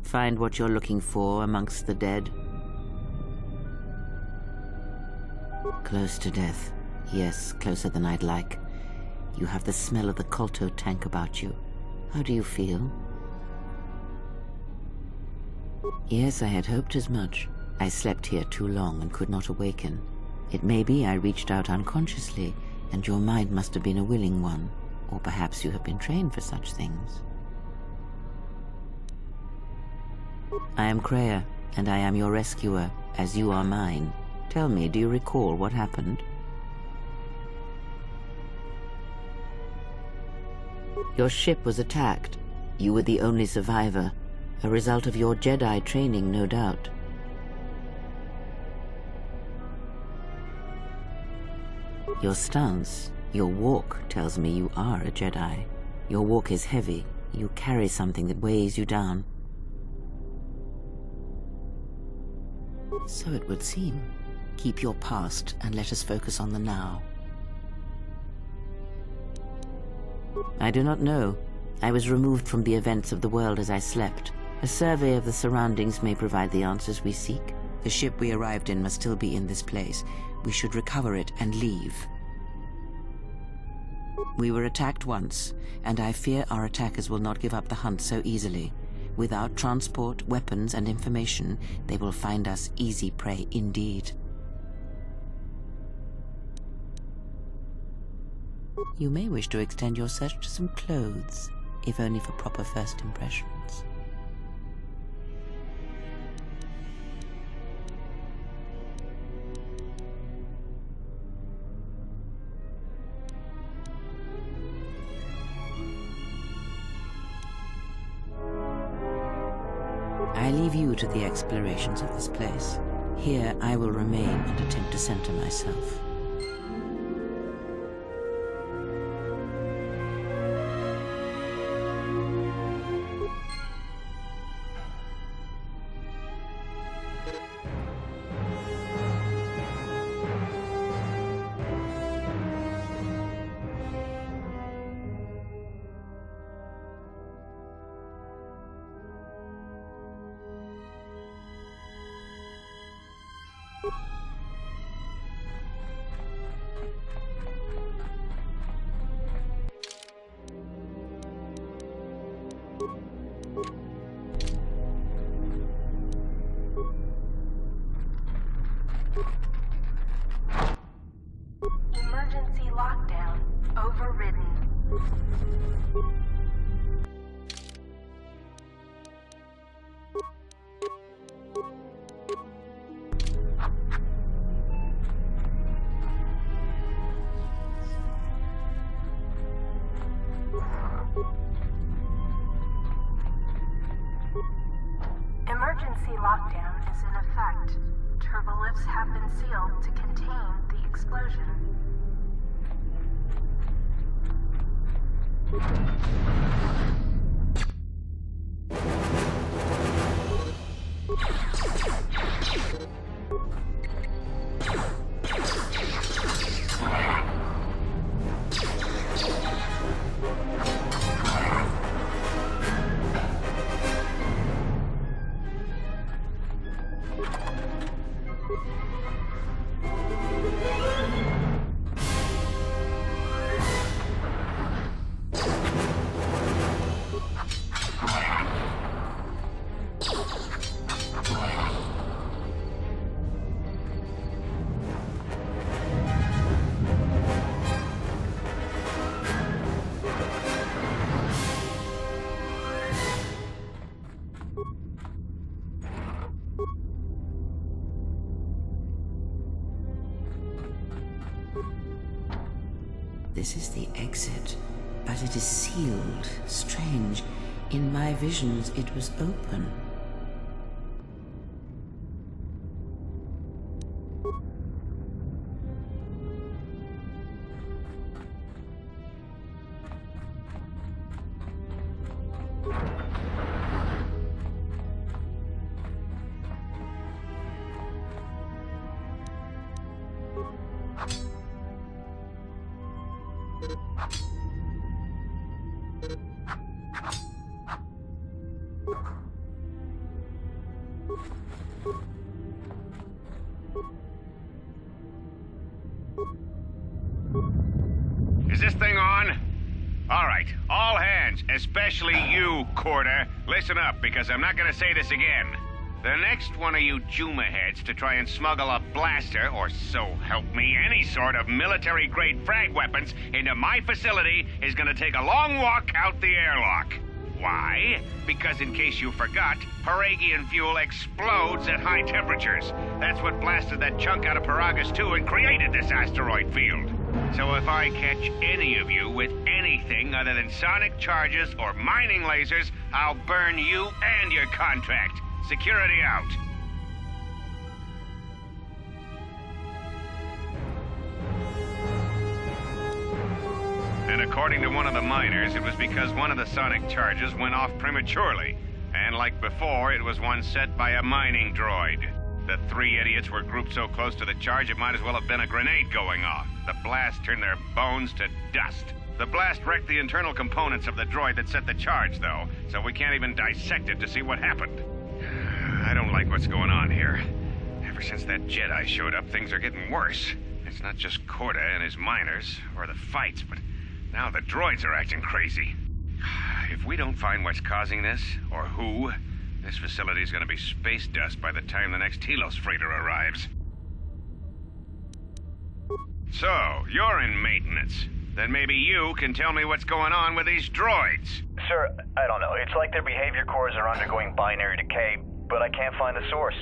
Find what you're looking for amongst the dead? Close to death. Yes, closer than I'd like. You have the smell of the Kolto tank about you. How do you feel? Yes, I had hoped as much. I slept here too long and could not awaken. It may be I reached out unconsciously, and your mind must have been a willing one. Or perhaps you have been trained for such things. I am Kreia, and I am your rescuer, as you are mine. Tell me, do you recall what happened? Your ship was attacked. You were the only survivor, a result of your Jedi training, no doubt. Your stance, your walk tells me you are a Jedi. Your walk is heavy. You carry something that weighs you down. So it would seem. Keep your past and let us focus on the now. I do not know. I was removed from the events of the world as I slept. A survey of the surroundings may provide the answers we seek. The ship we arrived in must still be in this place. We should recover it and leave. We were attacked once, and I fear our attackers will not give up the hunt so easily. Without transport, weapons, and information, they will find us easy prey indeed. You may wish to extend your search to some clothes, if only for proper first impressions. I leave you to the explorations of this place. Here I will remain and attempt to center myself. Emergency lockdown overridden. Emergency lockdown is in effect. Turbolifts have been sealed to contain the explosion. This is the exit, but it is sealed. Strange. In my visions, it was open. Is this thing on? All right, all hands, especially you, Corda. Listen up, because I'm not gonna say this again. The next one of you Juma heads to try and smuggle a blaster, or so help me, any sort of military-grade frag weapons into my facility is gonna take a long walk out the airlock. Why? Because in case you forgot, Paragian fuel explodes at high temperatures. That's what blasted that chunk out of Paragus 2 and created this asteroid field. So if I catch any of you with anything other than sonic charges or mining lasers, I'll burn you and your contract. Security out. And according to one of the miners, it was because one of the sonic charges went off prematurely. And like before, it was one set by a mining droid. The three idiots were grouped so close to the charge it might as well have been a grenade going off. The blast turned their bones to dust. The blast wrecked the internal components of the droid that set the charge, though, so we can't even dissect it to see what happened. I don't like what's going on here. Ever since that Jedi showed up, things are getting worse. It's not just Corda and his miners, or the fights, but now the droids are acting crazy. If we don't find what's causing this, or who, this facility's gonna be space dust by the time the next Telos freighter arrives. So, you're in maintenance. Then maybe you can tell me what's going on with these droids. Sir, I don't know. It's like their behavior cores are undergoing binary decay, but I can't find the source.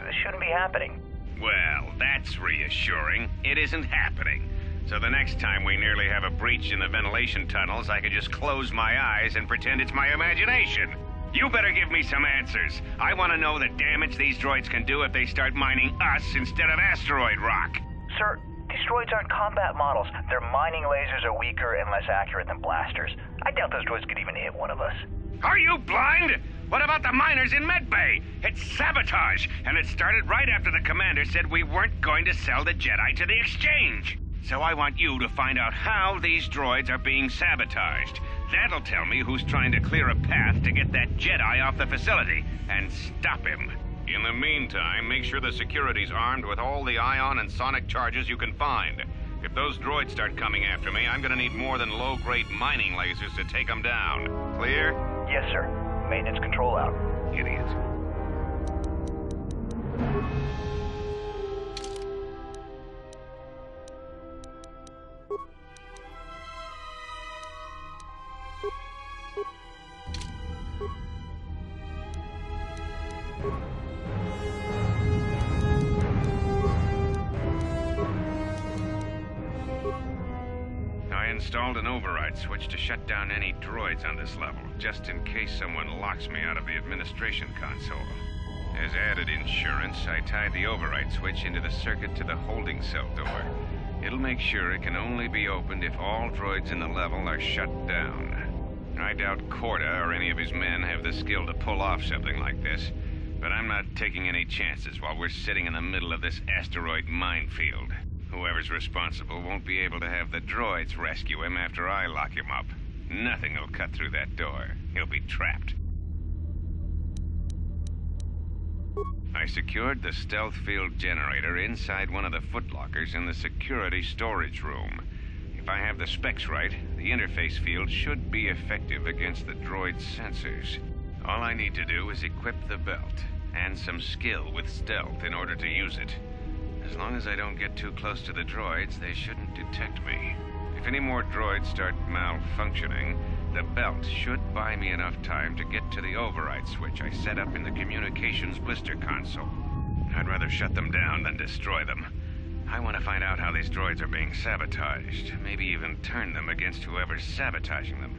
This shouldn't be happening. Well, that's reassuring. It isn't happening. So the next time we nearly have a breach in the ventilation tunnels, I could just close my eyes and pretend it's my imagination. You better give me some answers. I want to know the damage these droids can do if they start mining us instead of asteroid rock. Sir, these droids aren't combat models. Their mining lasers are weaker and less accurate than blasters. I doubt those droids could even hit one of us. Are you blind? What about the miners in Medbay? It's sabotage, and it started right after the commander said we weren't going to sell the Jedi to the exchange. So I want you to find out how these droids are being sabotaged. That'll tell me who's trying to clear a path to get that Jedi off the facility and stop him. In the meantime, make sure the security's armed with all the ion and sonic charges you can find. If those droids start coming after me, I'm gonna need more than low-grade mining lasers to take them down. Clear? Yes, sir. Maintenance control out. Idiot. I installed an override switch to shut down any droids on this level, just in case someone locks me out of the administration console. As added insurance, I tied the override switch into the circuit to the holding cell door. It'll make sure it can only be opened if all droids in the level are shut down. I doubt Corda or any of his men have the skill to pull off something like this, but I'm not taking any chances while we're sitting in the middle of this asteroid minefield. Whoever's responsible won't be able to have the droids rescue him after I lock him up. Nothing will cut through that door. He'll be trapped. I secured the stealth field generator inside one of the footlockers in the security storage room. If I have the specs right, the interface field should be effective against the droid's sensors. All I need to do is equip the belt, and some skill with stealth in order to use it. As long as I don't get too close to the droids, they shouldn't detect me. If any more droids start malfunctioning, the belt should buy me enough time to get to the override switch I set up in the communications blister console. I'd rather shut them down than destroy them. I want to find out how these droids are being sabotaged. Maybe even turn them against whoever's sabotaging them.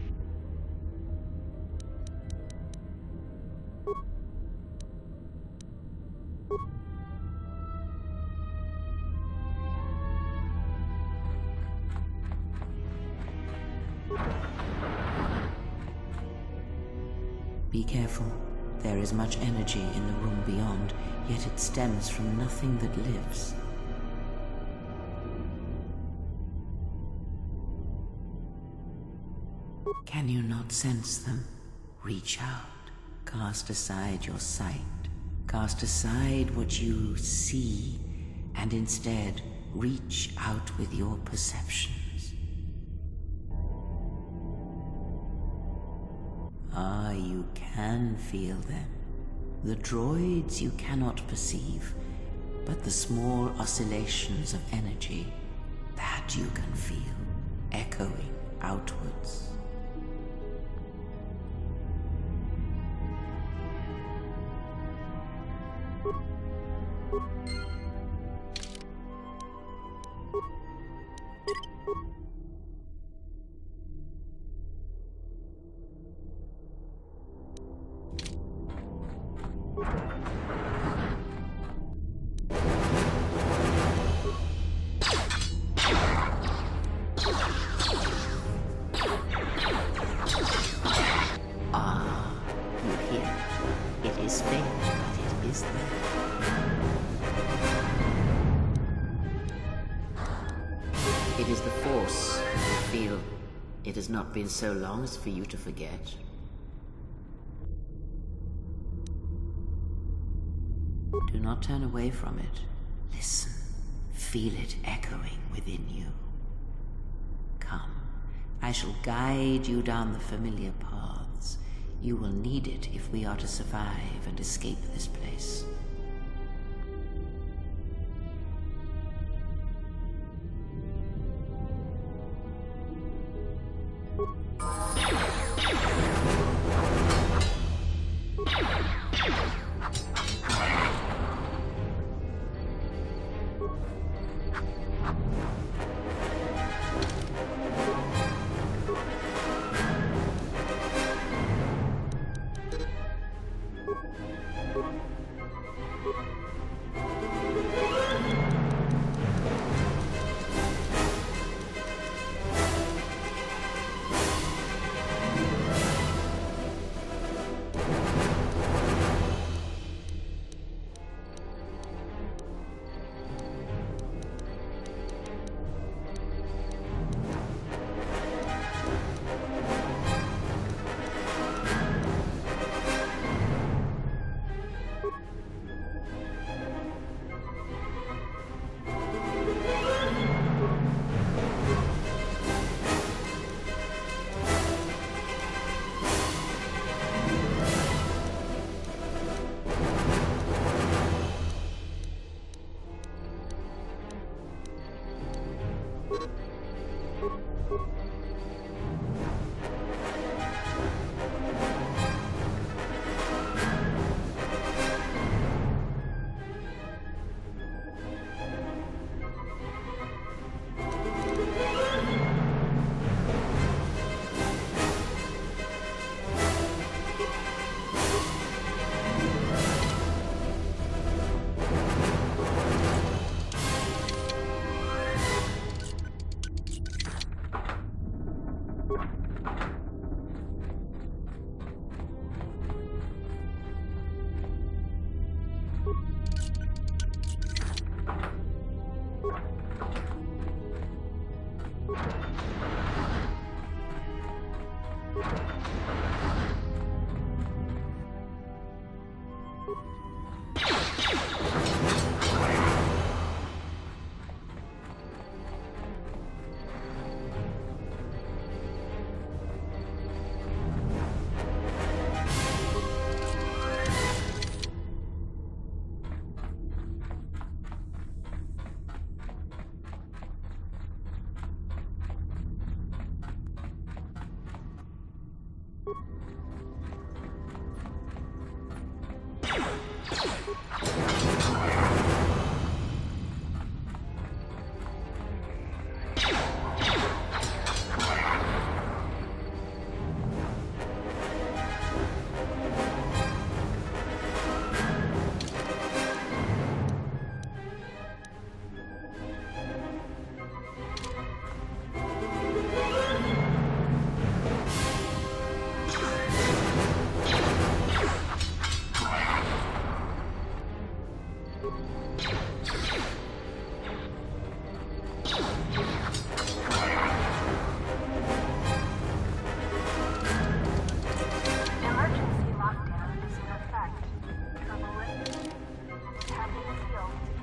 Be careful. There is much energy in the room beyond, yet it stems from nothing that lives. Can you not sense them? Reach out. Cast aside your sight. Cast aside what you see, and instead reach out with your perceptions. Ah, you can feel them. The droids you cannot perceive, but the small oscillations of energy, that you can feel, echoing outwards. It is the Force. I feel it has not been so long as for you to forget. Do not turn away from it. Listen. Feel it echoing within you. Come. I shall guide you down the familiar paths. You will need it if we are to survive and escape this place. Emergency lockdown is in effect. Turbulence have been sealed to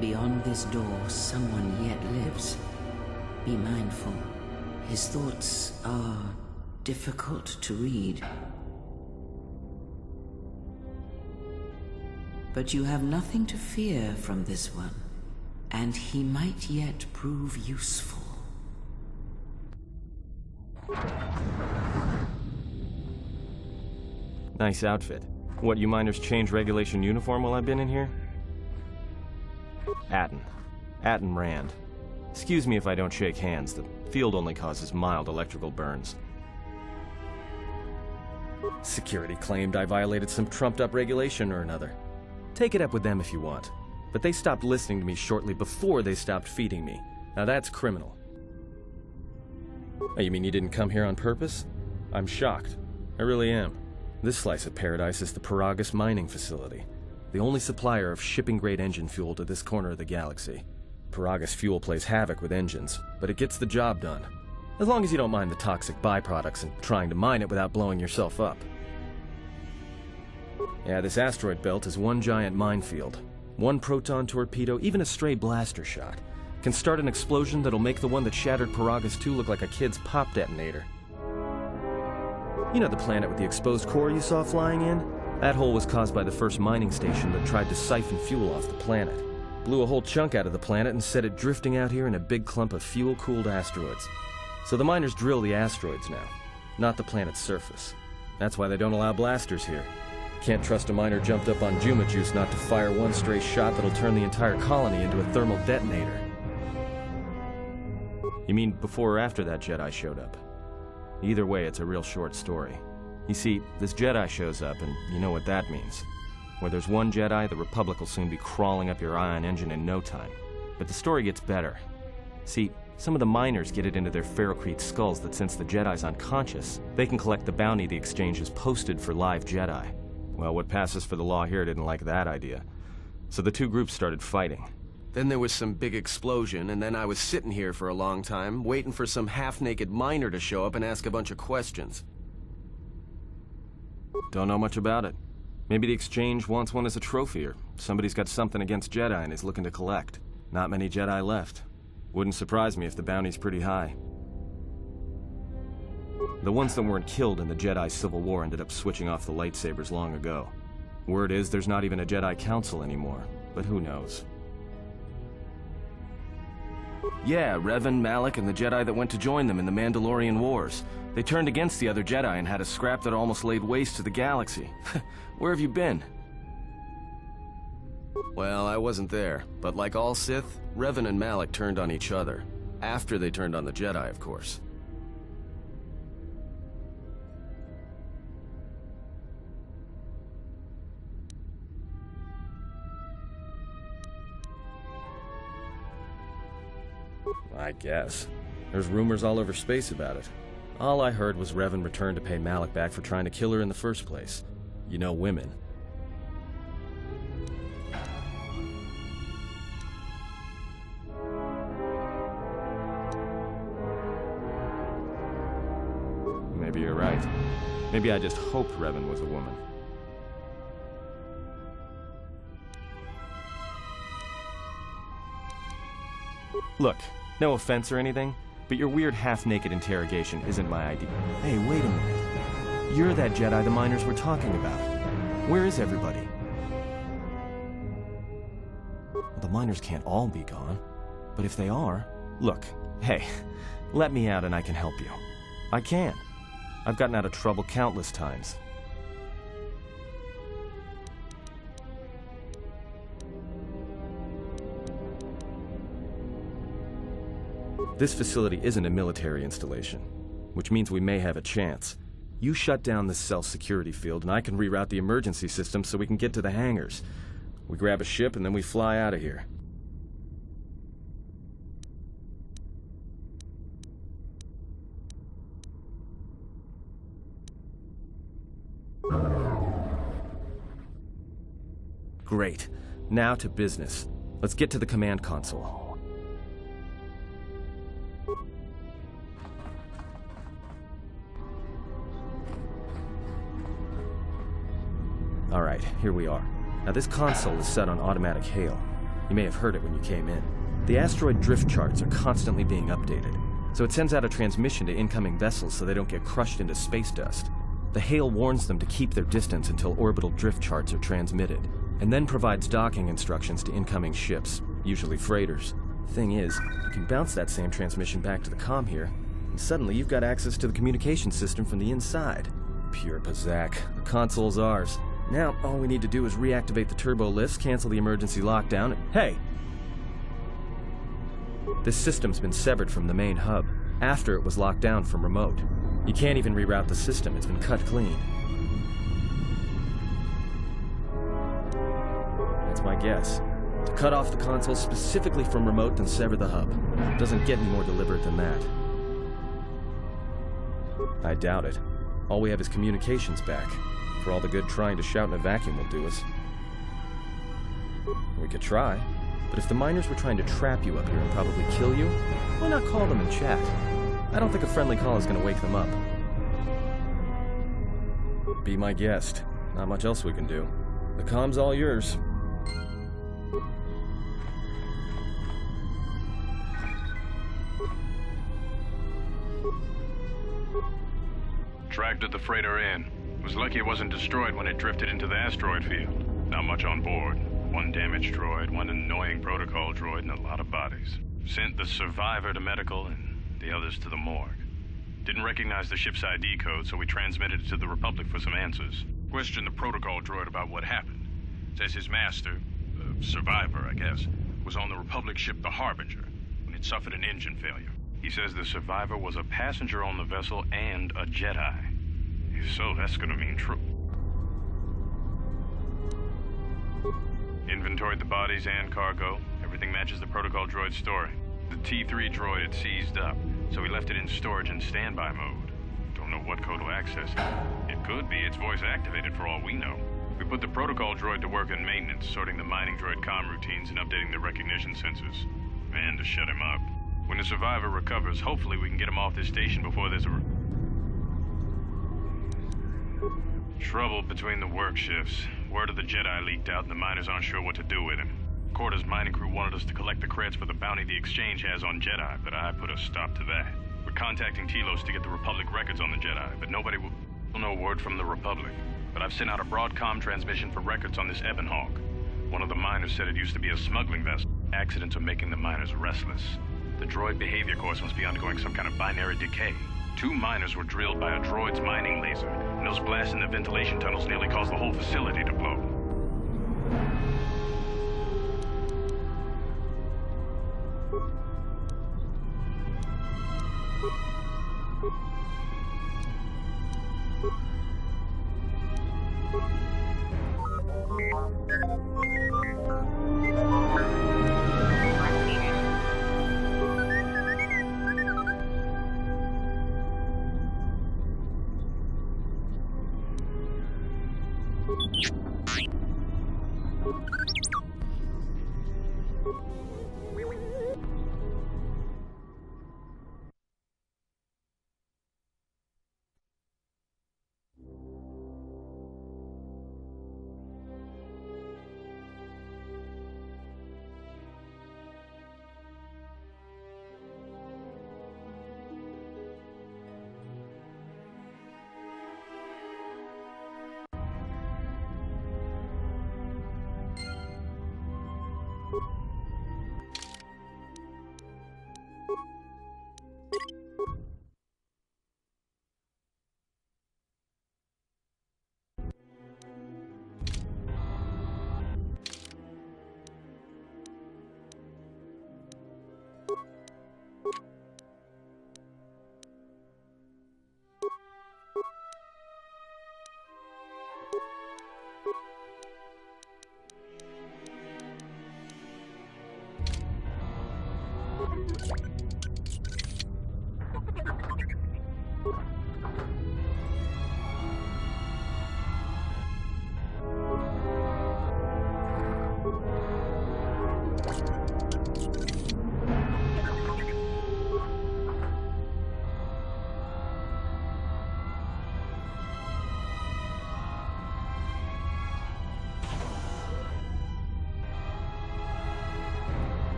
Beyond this door, someone yet lives. Be mindful. His thoughts are difficult to read. But you have nothing to fear from this one, and he might yet prove useful. Nice outfit. What, you miners change regulation uniform while I've been in here? Atten Rand. Excuse me if I don't shake hands. The field only causes mild electrical burns. Security claimed I violated some trumped-up regulation or another. Take it up with them if you want. But they stopped listening to me shortly before they stopped feeding me. Now that's criminal. Oh, you mean you didn't come here on purpose? I'm shocked. I really am. This slice of paradise is the Paragus mining facility, the only supplier of shipping-grade engine fuel to this corner of the galaxy. Paragus fuel plays havoc with engines, but it gets the job done. As long as you don't mind the toxic byproducts and trying to mine it without blowing yourself up. Yeah, this asteroid belt is one giant minefield. One proton torpedo, even a stray blaster shot, can start an explosion that'll make the one that shattered Paragus 2 look like a kid's pop detonator. You know the planet with the exposed core you saw flying in? That hole was caused by the first mining station that tried to siphon fuel off the planet. Blew a whole chunk out of the planet and set it drifting out here in a big clump of fuel-cooled asteroids. So the miners drill the asteroids now, not the planet's surface. That's why they don't allow blasters here. Can't trust a miner jumped up on Juma Juice not to fire one stray shot that'll turn the entire colony into a thermal detonator. You mean before or after that Jedi showed up? Either way, it's a real short story. You see, this Jedi shows up, and you know what that means. Where there's one Jedi, the Republic will soon be crawling up your ion engine in no time. But the story gets better. See, some of the miners get it into their ferrocrete skulls that since the Jedi's unconscious, they can collect the bounty the exchange has posted for live Jedi. Well, what passes for the law here didn't like that idea. So the two groups started fighting. Then there was some big explosion, and then I was sitting here for a long time, waiting for some half-naked miner to show up and ask a bunch of questions. Don't know much about it. Maybe the exchange wants one as a trophy, or somebody's got something against Jedi and is looking to collect. Not many Jedi left. Wouldn't surprise me if the bounty's pretty high. The ones that weren't killed in the Jedi Civil War ended up switching off the lightsabers long ago. Word is there's not even a Jedi Council anymore, but who knows. Yeah, Revan, Malak, and the Jedi that went to join them in the Mandalorian Wars. They turned against the other Jedi and had a scrap that almost laid waste to the galaxy. Where have you been? Well, I wasn't there, but like all Sith, Revan and Malak turned on each other. After they turned on the Jedi, of course. I guess. There's rumors all over space about it. All I heard was Revan returned to pay Malik back for trying to kill her in the first place. You know women. Maybe you're right. Maybe I just hoped Revan was a woman. Look, no offense or anything, but your weird half-naked interrogation isn't my idea. Hey, wait a minute. You're that Jedi the miners were talking about. Where is everybody? Well, the miners can't all be gone, but if they are... Look, hey, let me out and I can help you. I can. I've gotten out of trouble countless times. This facility isn't a military installation, which means we may have a chance. You shut down this cell security field and I can reroute the emergency system so we can get to the hangars. We grab a ship and then we fly out of here. Great. Now to business. Let's get to the command console. All right, here we are. Now this console is set on automatic hail. You may have heard it when you came in. The asteroid drift charts are constantly being updated, so it sends out a transmission to incoming vessels so they don't get crushed into space dust. The hail warns them to keep their distance until orbital drift charts are transmitted, and then provides docking instructions to incoming ships, usually freighters. Thing is, you can bounce that same transmission back to the comm here, and suddenly you've got access to the communication system from the inside. Pure pizzazz. The console's ours. Now, all we need to do is reactivate the turbo lifts, cancel the emergency lockdown, and... Hey! This system's been severed from the main hub, after it was locked down from remote. You can't even reroute the system, it's been cut clean. That's my guess. To cut off the console specifically from remote, then sever the hub. Doesn't get any more deliberate than that. I doubt it. All we have is communications back. For all the good trying to shout in a vacuum will do us. We could try, but if the miners were trying to trap you up here and probably kill you, why not call them and chat? I don't think a friendly call is going to wake them up. Be my guest. Not much else we can do. The comm's all yours. Tracked the freighter in. Was lucky it wasn't destroyed when it drifted into the asteroid field. Not much on board. One damaged droid, one annoying protocol droid, and a lot of bodies. Sent the survivor to medical and the others to the morgue. Didn't recognize the ship's ID code, so we transmitted it to the Republic for some answers. Questioned the protocol droid about what happened. Says his master, the survivor, I guess, was on the Republic ship the Harbinger when it suffered an engine failure. He says the survivor was a passenger on the vessel and a Jedi. If so, that's gonna mean true. Inventoried the bodies and cargo. Everything matches the protocol droid's story. The T3 droid had seized up, so we left it in storage in standby mode. Don't know what code will access it. It could be it's voice activated for all we know. We put the protocol droid to work in maintenance, sorting the mining droid comm routines and updating the recognition sensors. And to shut him up. When the survivor recovers, hopefully we can get him off this station before there's a... Trouble between the work shifts. Word of the Jedi leaked out and the miners aren't sure what to do with him. Quarter's mining crew wanted us to collect the creds for the bounty the Exchange has on Jedi, but I put a stop to that. We're contacting Telos to get the Republic records on the Jedi, but nobody will... No word from the Republic. But I've sent out a broadcom transmission for records on this Ebon Hawk. One of the miners said it used to be a smuggling vessel. Accidents are making the miners restless. The droid behavior course must be undergoing some kind of binary decay. 2 miners were drilled by a droid's mining laser, and those blasts in the ventilation tunnels nearly caused the whole facility to blow.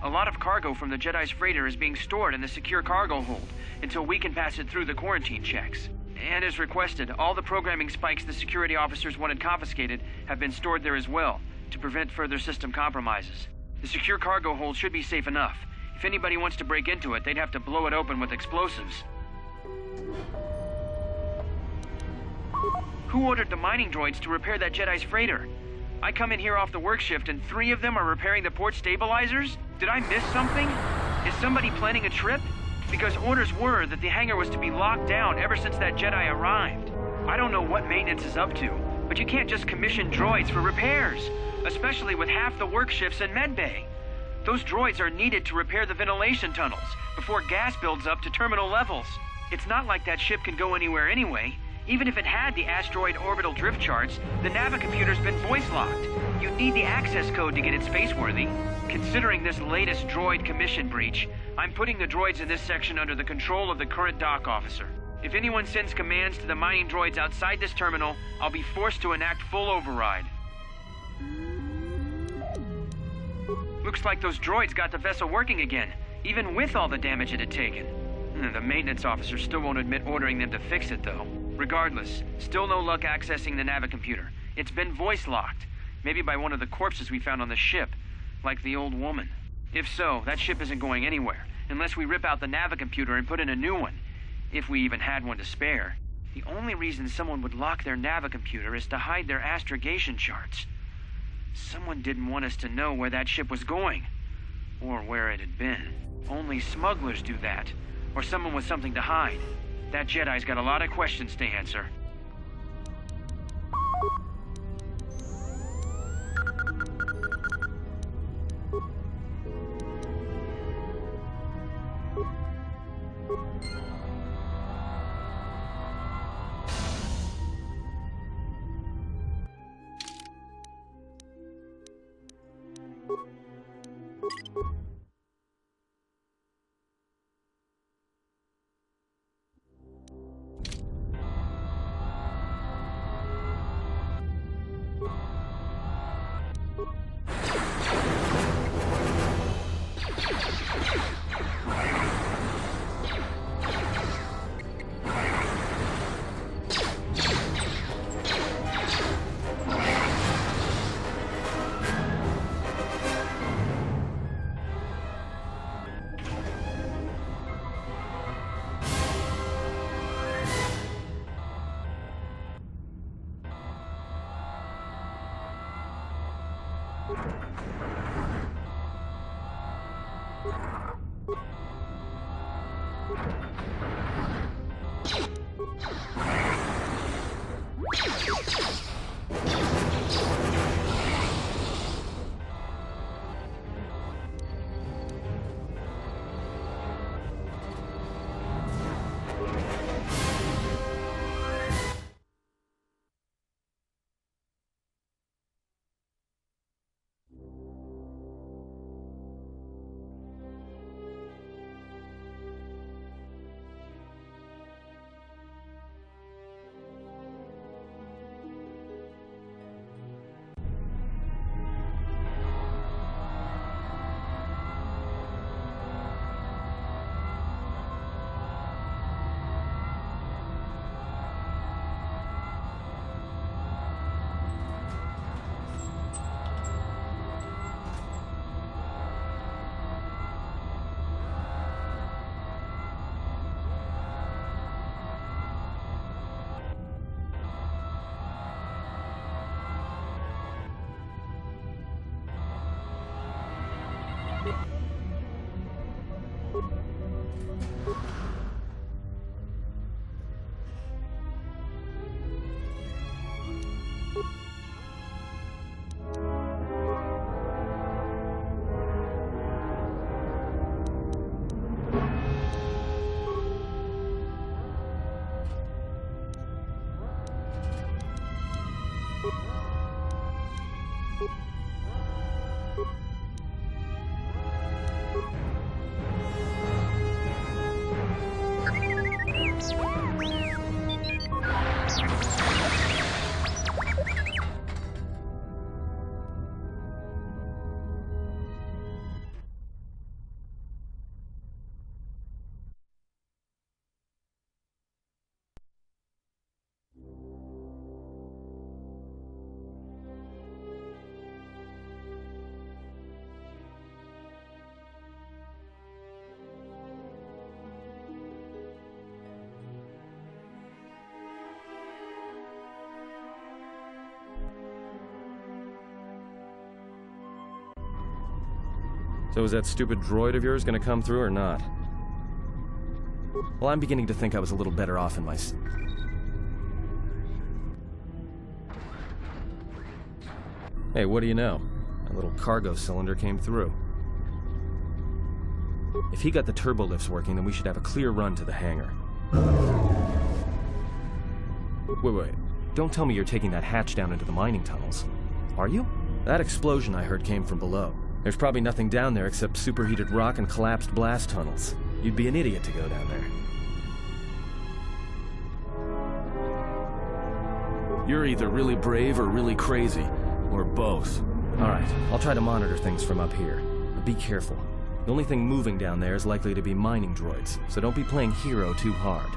A lot of cargo from the Jedi's freighter is being stored in the secure cargo hold until we can pass it through the quarantine checks. And as requested, all the programming spikes the security officers wanted confiscated have been stored there as well, to prevent further system compromises. The secure cargo hold should be safe enough. If anybody wants to break into it, they'd have to blow it open with explosives. Who ordered the mining droids to repair that Jedi's freighter? I come in here off the work shift and 3 of them are repairing the port stabilizers? Did I miss something? Is somebody planning a trip? Because orders were that the hangar was to be locked down ever since that Jedi arrived. I don't know what maintenance is up to, but you can't just commission droids for repairs, especially with half the work shifts in medbay. Those droids are needed to repair the ventilation tunnels before gas builds up to terminal levels. It's not like that ship can go anywhere anyway. Even if it had the asteroid orbital drift charts, the navicomputer's been voice-locked. You need the access code to get it spaceworthy. Considering this latest droid commission breach, I'm putting the droids in this section under the control of the current dock officer. If anyone sends commands to the mining droids outside this terminal, I'll be forced to enact full override. Looks like those droids got the vessel working again, even with all the damage it had taken. The maintenance officer still won't admit ordering them to fix it, though. Regardless, still no luck accessing the navicomputer. It's been voice-locked, maybe by one of the corpses we found on the ship, like the old woman. If so, that ship isn't going anywhere, unless we rip out the navicomputer and put in a new one, if we even had one to spare. The only reason someone would lock their navicomputer is to hide their astrogation charts. Someone didn't want us to know where that ship was going, or where it had been. Only smugglers do that, or someone with something to hide. That Jedi's got a lot of questions to answer. So is that stupid droid of yours gonna come through or not? Well, I'm beginning to think I was a little better off in my... Hey, what do you know? A little cargo cylinder came through. If he got the turbo lifts working, then we should have a clear run to the hangar. Wait. Don't tell me you're taking that hatch down into the mining tunnels. Are you? That explosion I heard came from below. There's probably nothing down there except superheated rock and collapsed blast tunnels. You'd be an idiot to go down there. You're either really brave or really crazy. Or both. Alright, I'll try to monitor things from up here. But be careful. The only thing moving down there is likely to be mining droids, so don't be playing hero too hard.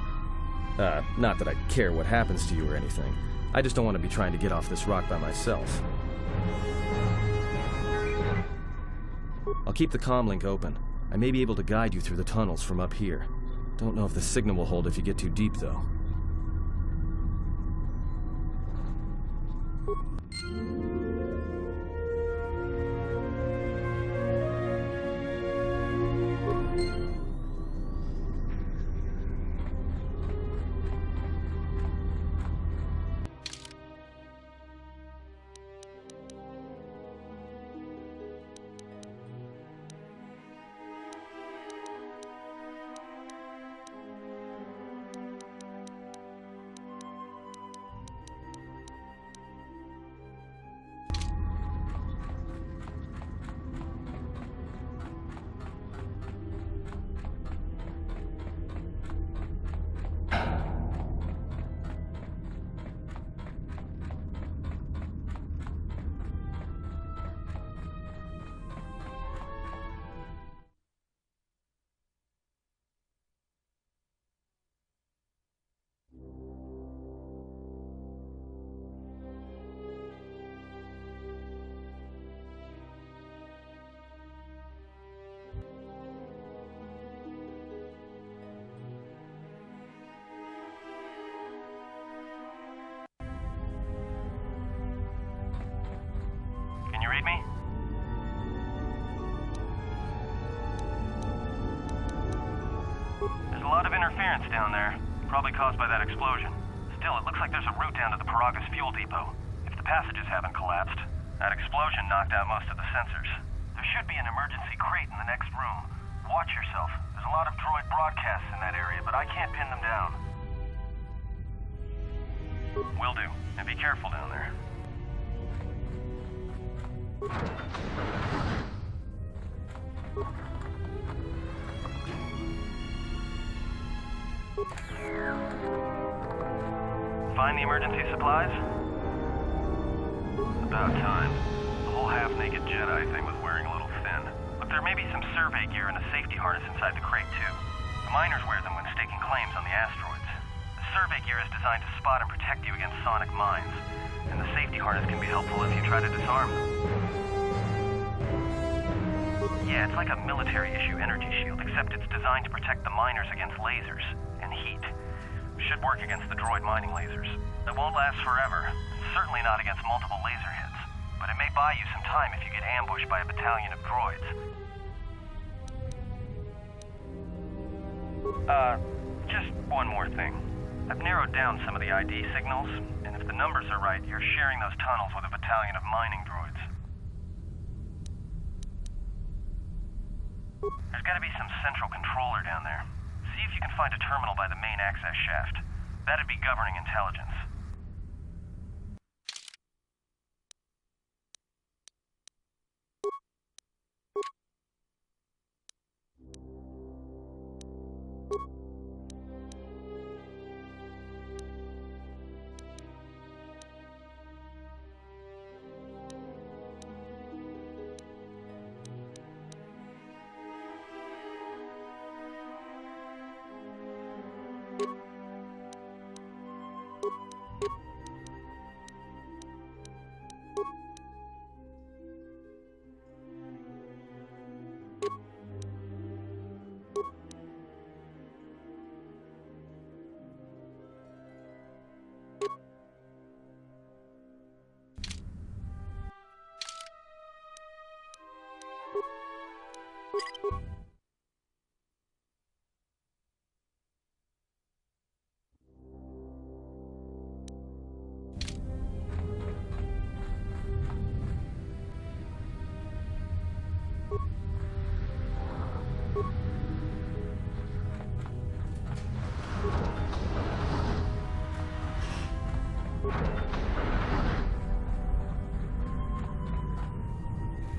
Not that I care what happens to you or anything. I just don't want to be trying to get off this rock by myself. I'll keep the comm link open. I may be able to guide you through the tunnels from up here. Don't know if the signal will hold if you get too deep, though. lot of interference down there, probably caused by that explosion. Still, it looks like there's a route down to the Paragas fuel depot. If the passages haven't collapsed, that explosion knocked out most of the sensors. There should be an emergency crate in the next room. Watch yourself. There's a lot of droid broadcasts in that area, but I can't pin them down. Will do. And be careful down there. Find the emergency supplies? About time. The whole half-naked Jedi thing was wearing a little thin. But there may be some survey gear and a safety harness inside the crate, too. The miners wear them when staking claims on the asteroids. The survey gear is designed to spot and protect you against sonic mines, and the safety harness can be helpful if you try to disarm them. Yeah, it's like a military-issue energy shield, except it's designed to protect the miners against lasers and heat. Should work against the droid mining lasers. It won't last forever, and certainly not against multiple laser hits. But it may buy you some time if you get ambushed by a battalion of droids. Just one more thing. I've narrowed down some of the ID signals, and if the numbers are right, you're sharing those tunnels with a battalion of mining droids. There's gotta be some central controller down there. See if you can find a terminal by the main access shaft. That'd be governing intelligence.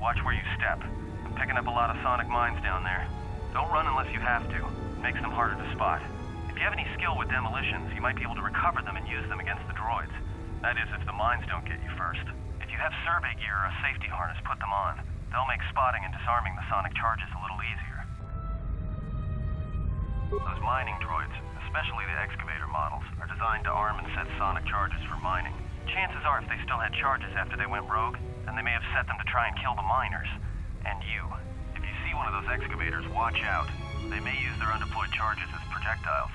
Watch where you step. I'm picking up a lot of sonic mines down there. Don't run unless you have to. It makes them harder to spot. If you have any skill with demolitions, you might be able to recover them and use them against the droids. That is, if the mines don't get you first. If you have survey gear or a safety harness, put them on. They'll make spotting and disarming the sonic charges a little easier. Those mining droids, especially the excavator models, are designed to arm and set sonic charges for mining. Chances are if they still had charges after they went rogue, then they may have set them to try and kill the miners. And you. If you see one of those excavators, watch out. They may use their undeployed charges as projectiles.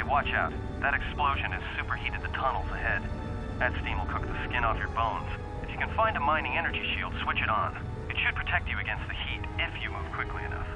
watch out. That explosion has superheated the tunnels ahead. That steam will cook the skin off your bones. If you can find a mining energy shield, switch it on. It should protect you against the heat if you move quickly enough.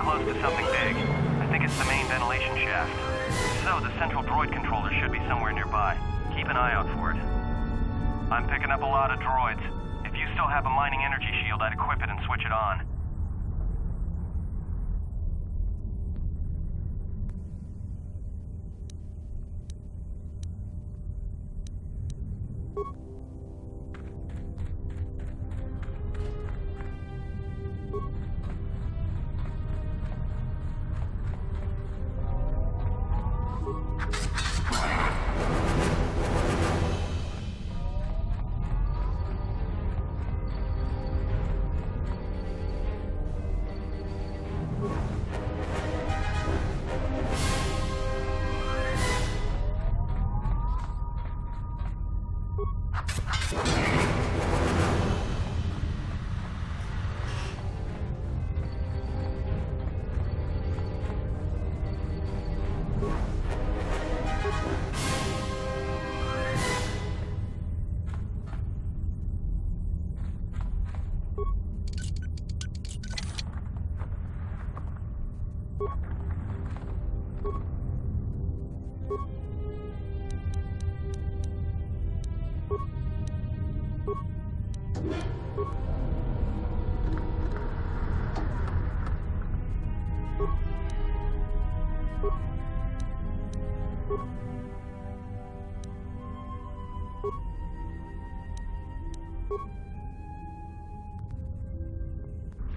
close to something big. I think it's the main ventilation shaft. So the central droid controller should be somewhere nearby. Keep an eye out for it. I'm picking up a lot of droids. If you still have a mining energy shield, I'd equip it and switch it on.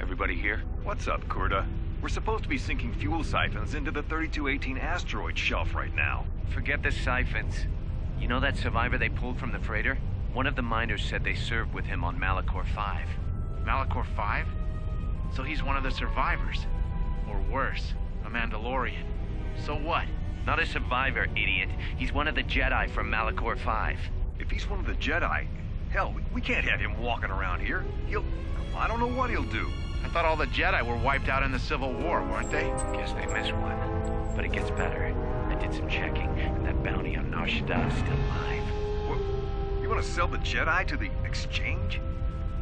Everybody here? What's up, Kurta? We're supposed to be sinking fuel siphons into the 3218 asteroid shelf right now. Forget the siphons. You know that survivor they pulled from the freighter? One of the miners said they served with him on Malachor 5. Malachor 5? So he's one of the survivors. Or worse, a Mandalorian. So what? Not a survivor, idiot. He's one of the Jedi from Malachor 5. If he's one of the Jedi, hell, we can't have him walking around here. I don't know what he'll do. I thought all the Jedi were wiped out in the Civil War, weren't they? Guess they missed one. But it gets better. I did some checking, and that bounty on Nar Shaddad's still alive. What? You want to sell the Jedi to the exchange?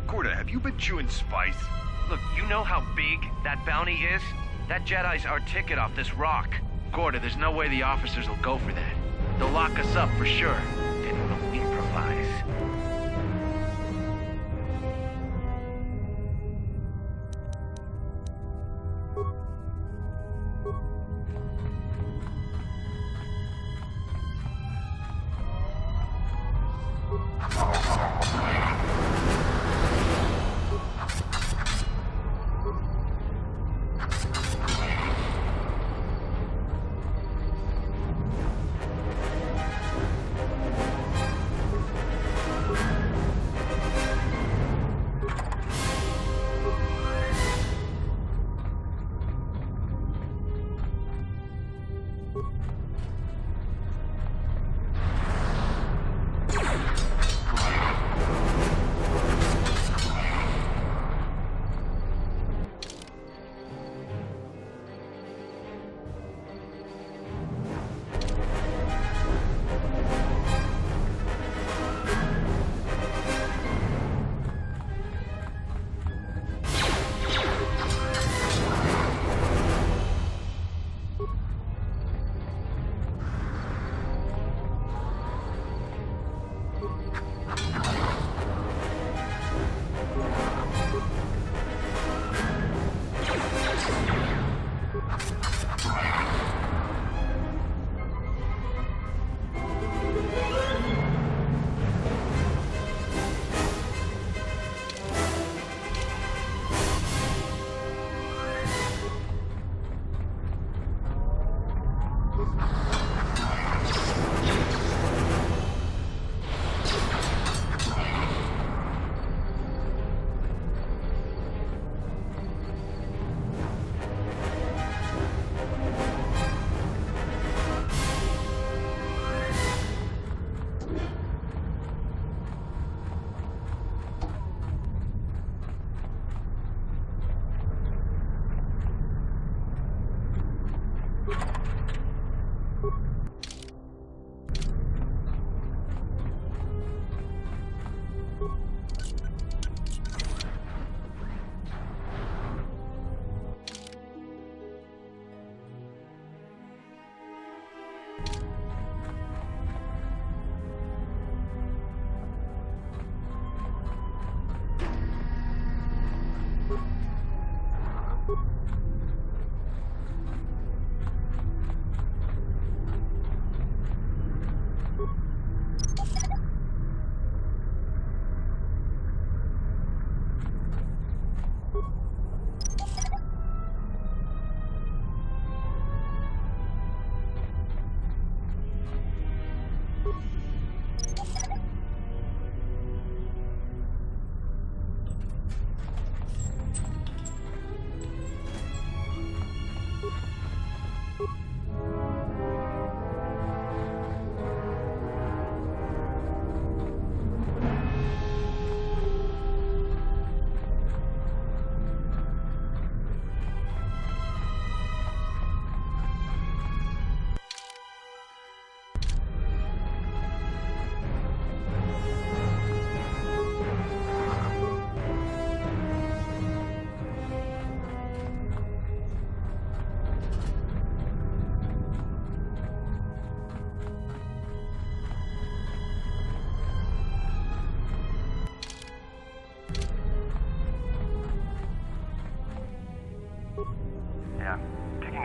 Kurta, have you been chewing spice? Look, you know how big that bounty is? That Jedi's our ticket off this rock. Gorda, there's no way the officers will go for that. They'll lock us up for sure. Then we'll improvise.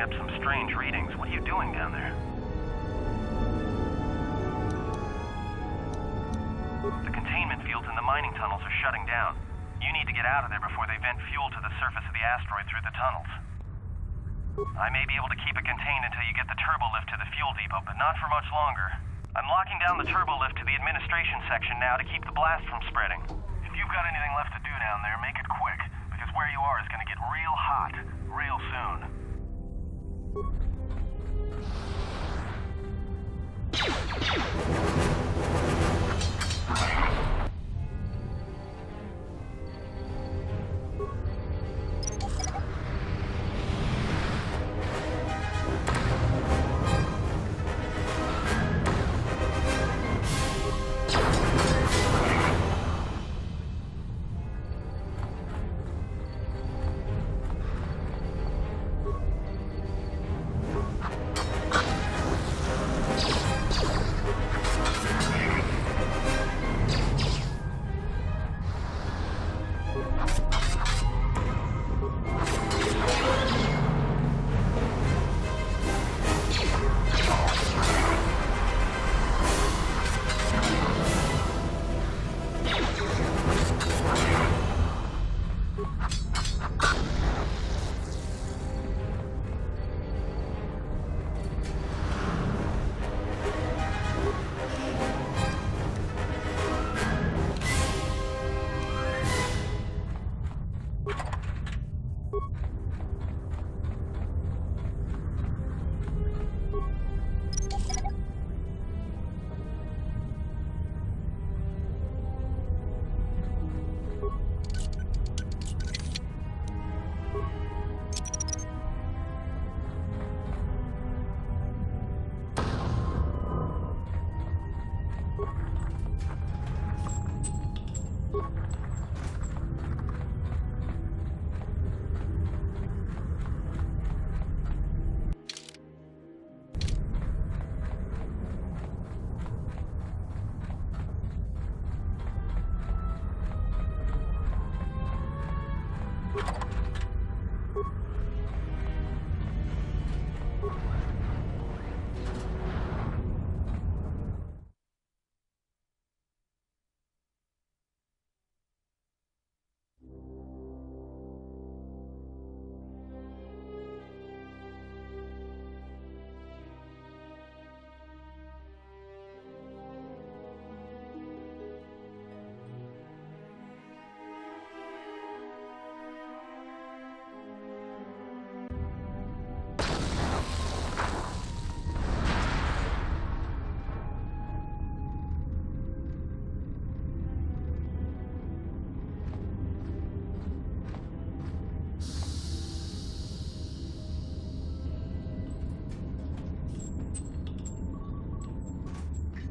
picking up some strange readings. What are you doing down there? The containment fields in the mining tunnels are shutting down. You need to get out of there before they vent fuel to the surface of the asteroid through the tunnels. I may be able to keep it contained until you get the turbo lift to the fuel depot, but not for much longer. I'm locking down the turbo lift to the administration section now to keep the blast from spreading. If you've got anything left to do down there, make it quick, because where you are is going to get real hot real soon.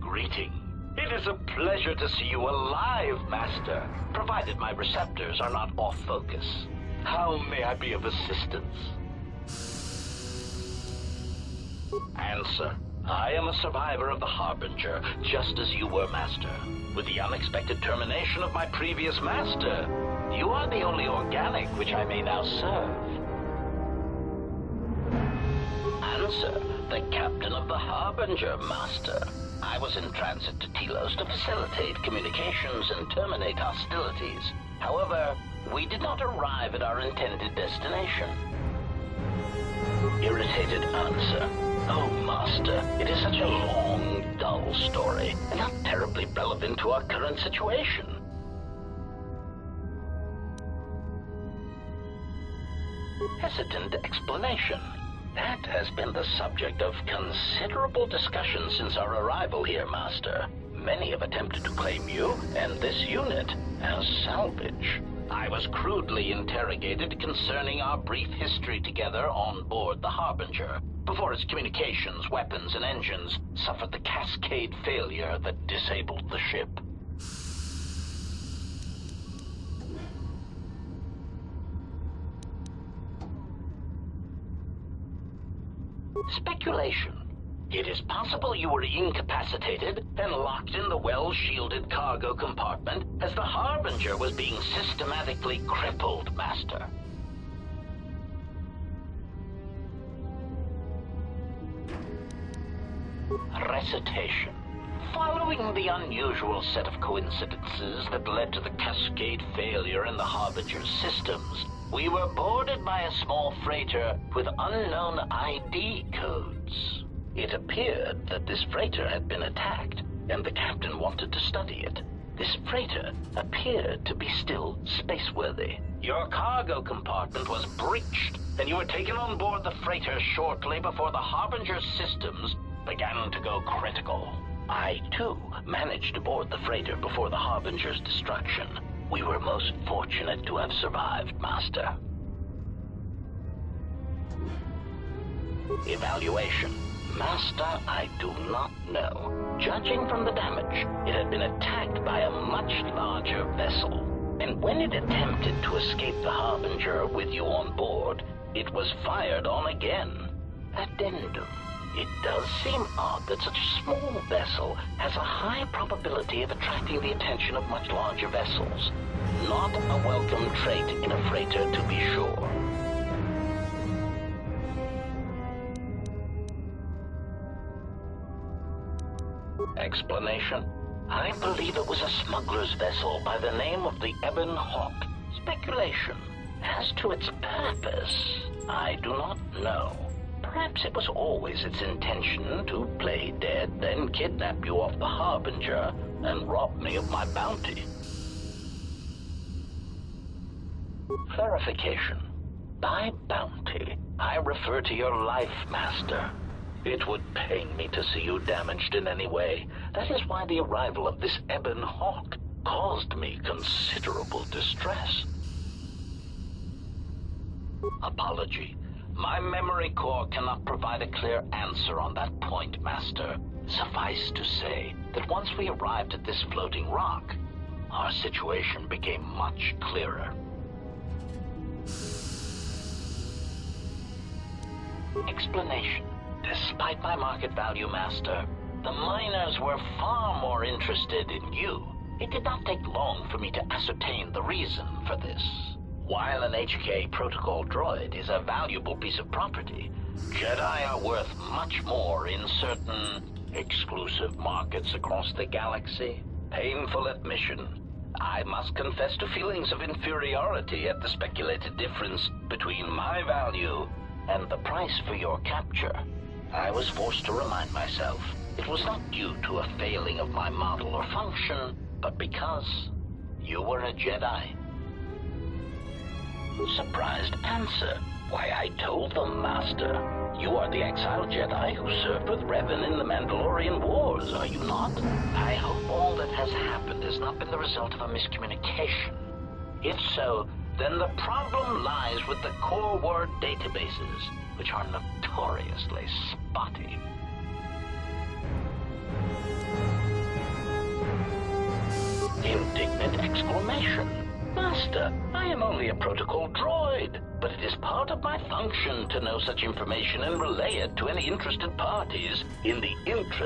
Greeting. It is a pleasure to see you alive, Master, provided my receptors are not off focus. How may I be of assistance? Answer. I am a survivor of the Harbinger, just as you were, Master. With the unexpected termination of my previous Master, you are the only organic which I may now serve. Answer. The captain of the Harbinger, Master. I was in transit to Telos to facilitate communications and terminate hostilities. However, we did not arrive at our intended destination. Irritated answer. Oh, Master, it is such a long, dull story, and not terribly relevant to our current situation. Hesitant explanation. That has been the subject of considerable discussion since our arrival here, Master. Many have attempted to claim you and this unit as salvage. I was crudely interrogated concerning our brief history together on board the Harbinger, before its communications, weapons, and engines suffered the cascade failure that disabled the ship. Speculation. It is possible you were incapacitated and locked in the well-shielded cargo compartment as the Harbinger was being systematically crippled, Master. Recitation. Following the unusual set of coincidences that led to the Cascade failure in the Harbinger's systems, we were boarded by a small freighter with unknown ID codes. It appeared that this freighter had been attacked, and the captain wanted to study it. This freighter appeared to be still spaceworthy. Your cargo compartment was breached, and you were taken on board the freighter shortly before the Harbinger's systems began to go critical. I, too, managed to board the freighter before the Harbinger's destruction. We were most fortunate to have survived, Master. Evaluation. Master, I do not know. Judging from the damage, it had been attacked by a much larger vessel. And when it attempted to escape the Harbinger with you on board, it was fired on again. Addendum. It does seem odd that such a small vessel has a high probability of attracting the attention of much larger vessels. Not a welcome trait in a freighter, to be sure. Explanation? I believe it was a smuggler's vessel by the name of the Ebon Hawk. Speculation. As to its purpose, I do not know. Perhaps it was always its intention to play dead, then kidnap you off the Harbinger and rob me of my bounty. Clarification. By bounty, I refer to your life, Master. It would pain me to see you damaged in any way. That is why the arrival of this Ebon Hawk caused me considerable distress. Apology. My memory core cannot provide a clear answer on that point, Master. Suffice to say that once we arrived at this floating rock, our situation became much clearer. Explanation. Despite my market value, Master, the miners were far more interested in you. It did not take long for me to ascertain the reason for this. While an HK protocol droid is a valuable piece of property, Jedi are worth much more in certain exclusive markets across the galaxy. Painful admission. I must confess to feelings of inferiority at the speculated difference between my value and the price for your capture. I was forced to remind myself it was not due to a failing of my model or function, but because you were a Jedi. Surprised answer. Why, I told them, Master. You are the exiled Jedi who served with Revan in the Mandalorian Wars, are you not? I hope all that has happened has not been the result of a miscommunication. If so, then the problem lies with the core word databases, which are notoriously spotty. Indignant exclamation. Master, I am only a protocol droid, but it is part of my function to know such information and relay it to any interested parties in the interest